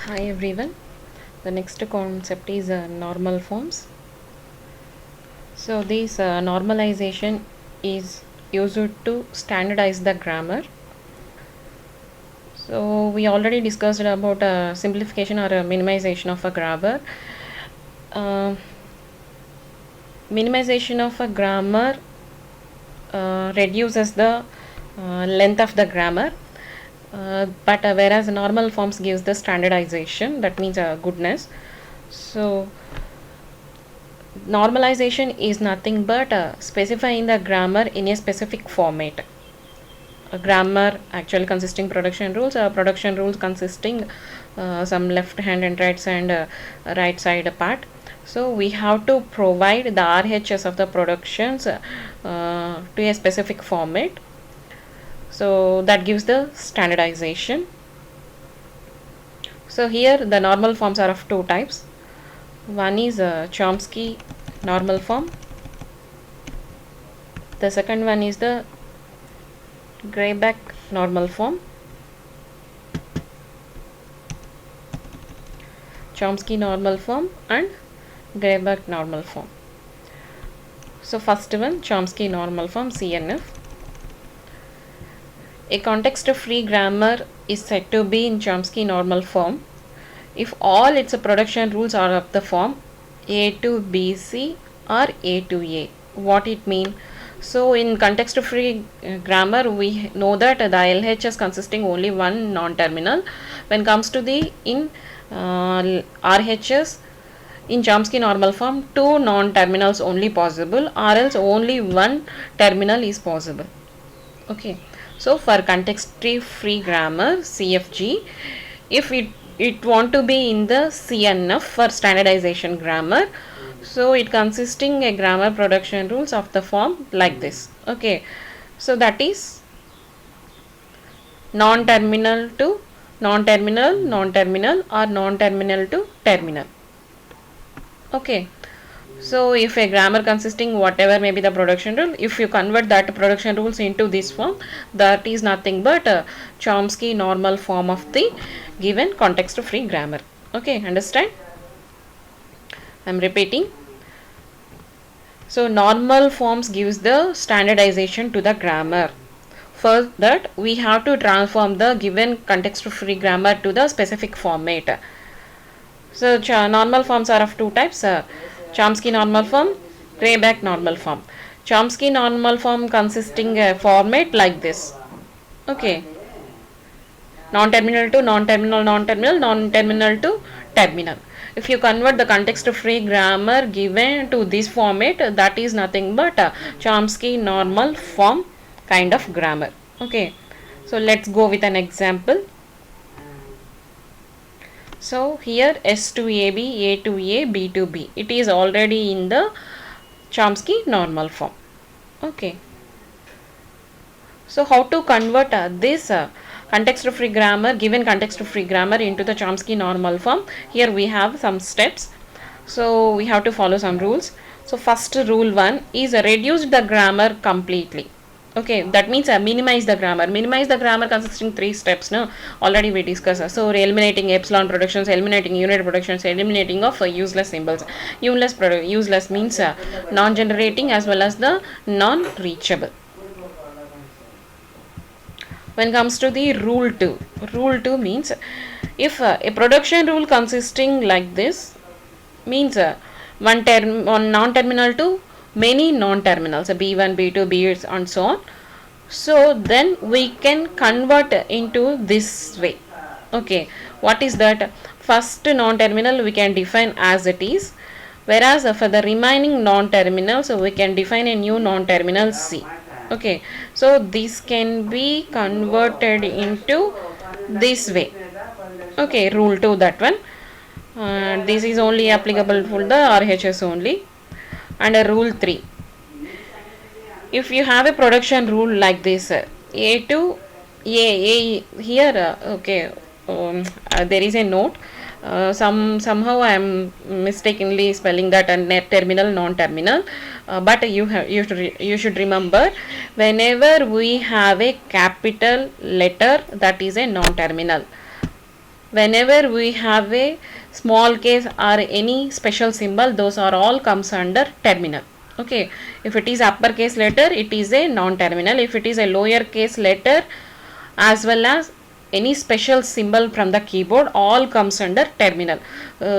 Hi everyone. The next concept is normal forms. So this normalization is used to standardize the grammar. So we already discussed about simplification or minimization of a grammar. Uh, Minimization of a grammar reduces the length of the grammar, but whereas normal forms gives the standardization, that means goodness. So normalization is nothing but specifying the grammar in a specific format. A grammar actually consisting production rules consisting some left hand and right side part. So we have to provide the RHS of the productions to a specific format. So that gives the standardization. So here the normal forms are of two types. One is Chomsky normal form. The second one is the Greibach normal form. Chomsky normal form and Greibach normal form. So first one, Chomsky normal form, CNF. A context-free grammar is said to be in Chomsky normal form if all its production rules are of the form A to BC or A to A. What it mean? So in context-free grammar, we know that the LHS consisting only one non-terminal. When comes to the in RHS, in Chomsky normal form, two non-terminals only possible, or else only one terminal is possible. Okay. So for context-free grammar CFG, if it want to be in the CNF for standardization grammar, so it consisting a grammar production rules of the form like this. Okay. So that is non-terminal to non-terminal, non-terminal or non-terminal to terminal. Okay. So if a grammar consisting whatever may be the production rule, if you convert that production rules into this form, that is nothing but a Chomsky normal form of the given context free grammar. Okay, understand? I am repeating. So normal forms gives the standardization to the grammar. For that we have to transform the given context free grammar to the specific format. So normal forms are of two types. Chomsky normal form, Greibach normal form. Chomsky normal form consisting a format like this. Okay. Non-terminal to non-terminal, non-terminal, non-terminal to terminal. If you convert the context-free grammar given to this format, that is nothing but a Chomsky normal form kind of grammar. Okay. So let's go with an example. So here S to AB, A to A, B to B. It is already in the Chomsky normal form. Okay. So how to convert this context-free grammar, given context-free grammar into the Chomsky normal form? Here we have some steps. So we have to follow some rules. So first rule 1 is reduce the grammar completely. Okay, that means minimize the grammar. Minimize the grammar consisting three steps. No, already we discussed. So eliminating epsilon productions, eliminating unit productions, eliminating of useless symbols. Useless means non-generating as well as the non-reachable. When comes to the rule 2 means if a production rule consisting like this means one non-terminal to many non-terminals, B1, B2, B and so on. So then we can convert into this way. Okay, what is that? First non-terminal we can define as it is, whereas for the remaining non-terminals we can define a new non-terminal C. Okay, so this can be converted into this way. Okay, rule 2 that one. This is only applicable for the RHS only. And rule 3, if you have a production rule like this, A to A here, okay, there is a note. Somehow I am mistakenly spelling that a net terminal non-terminal, but you should remember, whenever we have a capital letter, that is a non-terminal. whenever we have a small case or any special symbol, those are all comes under terminal. Okay, if it is uppercase letter, it is a non-terminal. If it is a lower case letter as well as any special symbol from the keyboard, all comes under terminal.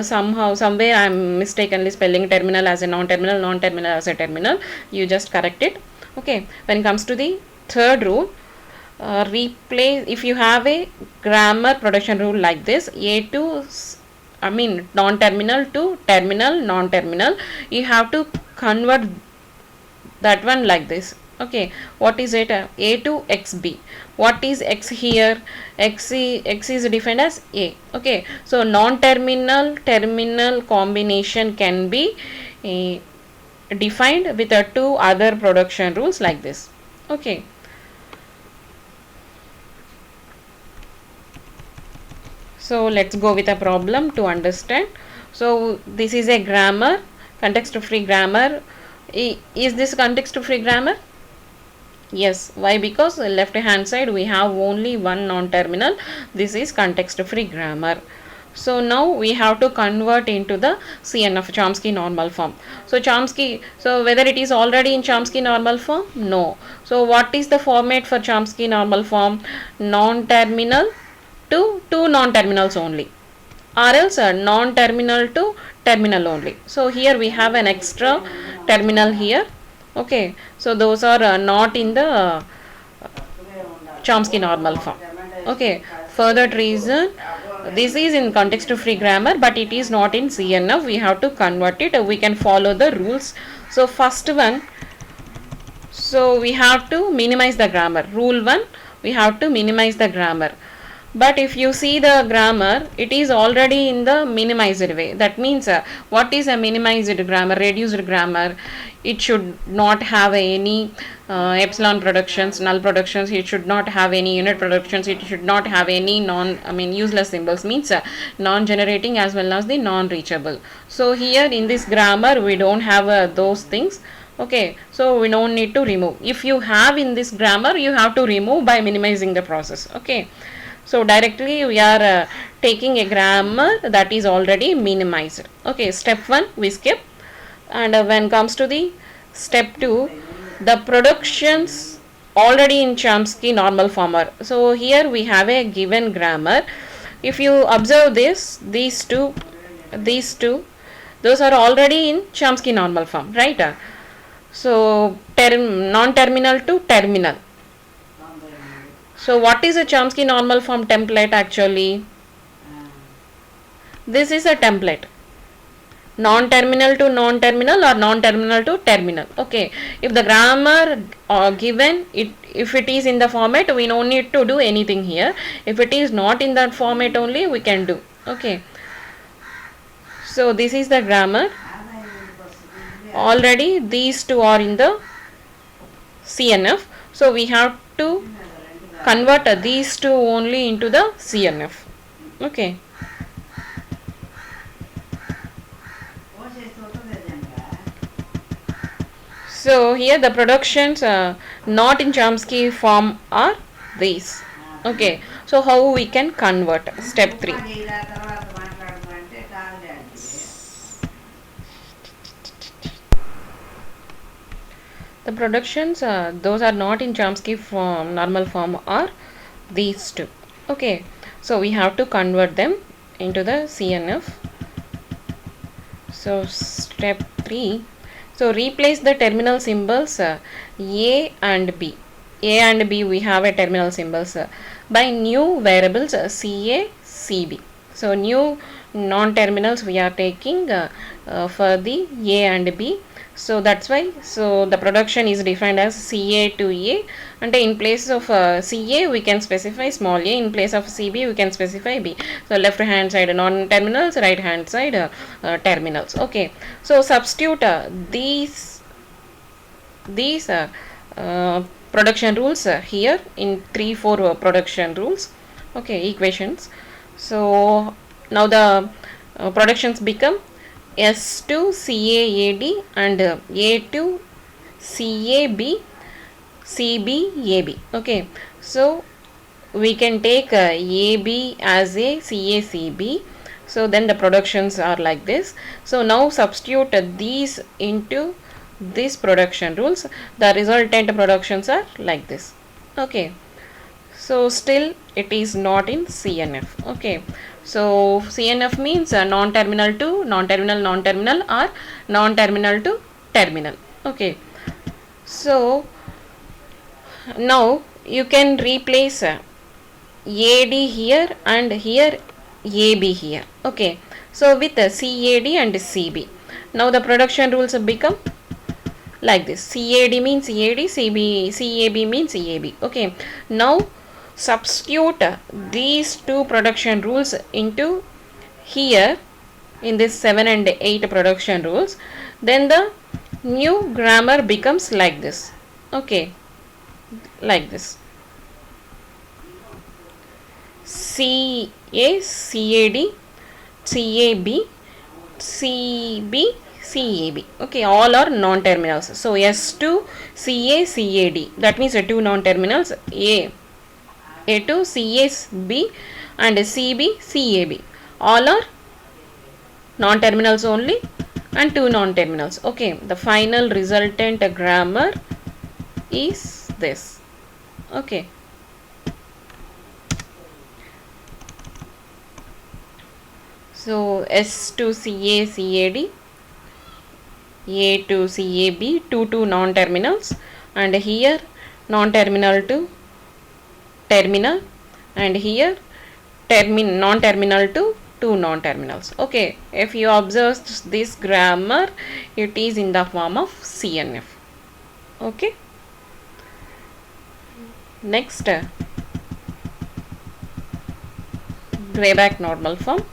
Somehow somewhere I am mistakenly spelling terminal as a non-terminal, non-terminal as a terminal. You just correct it. Okay, when it comes to the third rule, replace, if you have a grammar production rule like this, a to non-terminal to terminal, non-terminal, you have to convert that one like this. Okay, what is it? A to xb. What is x here? X is defined as a. Okay, so non-terminal terminal combination can be defined with two other production rules like this. Okay, so let's go with a problem to understand. So this is a grammar, context free grammar. Is this context free grammar? Yes. Why? Because left hand side we have only one non-terminal. This is context free grammar. So now we have to convert into the CNF, Chomsky normal form. So Chomsky, so whether it is already in Chomsky normal form? No. So what is the format for Chomsky normal form? Non-terminal to two non-terminals only, or else non-terminal to terminal only. So here we have an extra terminal here. Okay, so those are not in the Chomsky normal form. Okay, for that reason, this is in context free grammar, but it is not in CNF. We have to convert it. We can follow the rules. So first one, so we have to minimize the grammar. Rule 1, we have to minimize the grammar. But if you see the grammar, it is already in the minimized way. That means what is a minimized grammar, reduced grammar? It should not have any epsilon productions, null productions. It should not have any unit productions. It should not have any useless symbols, means non-generating as well as the non-reachable. So here in this grammar we don't have those things. Okay, so we don't need to remove. If you have in this grammar, you have to remove by minimizing the process. Okay, so directly we are taking a grammar that is already minimized. Okay, step 1 we skip, and when comes to the step 2, the productions already in Chomsky normal form are. So here we have a given grammar. If you observe this, these two, those are already in Chomsky normal form, right? So non-terminal to terminal. So what is a Chomsky normal form template actually? This is a template. Non-terminal to non-terminal or non-terminal to terminal. Okay. If the grammar given, if it is in the format, we don't need to do anything here. If it is not in that format only, we can do. Okay. So this is the grammar. Already these two are in the CNF. So we have to convert these two only into the CNF. Okay. So here the productions not in Chomsky form are these. Okay. So how we can convert? Step 3. The productions those are not in Chomsky form, normal form, are these two. Okay, so we have to convert them into the CNF. So step 3, so replace the terminal symbols A and B. A and B we have a terminal symbols by new variables CA, CB. So new non-terminals we are taking for the A and B. So that's why, so the production is defined as CA to A, and in place of CA we can specify small a, in place of CB we can specify B. So left hand side non-terminals, right hand side terminals. Okay, so substitute these production rules here in 3-4 production rules. Okay, equations. So now the productions become S to CAAD and A to CAB, CBAB. Okay, so we can take AB as a CACB. So then the productions are like this. So now substitute these into these production rules. The resultant productions are like this. Okay. So still it is not in CNF. Okay. So CNF means non-terminal to non-terminal, non-terminal or non-terminal to terminal. Okay. So now you can replace AD here and here AB here. Okay. So with CAD and CB. Now the production rules become like this. CAD means CAD, CAB means CAB. Okay. Now substitute these two production rules into here in this 7 and 8 production rules. Then the new grammar becomes like this. Okay. Like this. CA, CAD, CAB, CB, CAB. Okay, all are non-terminals. So S2, CA, CAD. That means the two non-terminals A2, CAB and CB, CAB. All are non-terminals only and two non-terminals. Okay, the final resultant grammar is this. Okay. So S2 CA CAD, A2 CAB, two non-terminals, and here non-terminal to terminal, and here non-terminal to two non-terminals. Okay, if you observe this grammar, it is in the form of CNF. Okay. Next, Grayback normal form.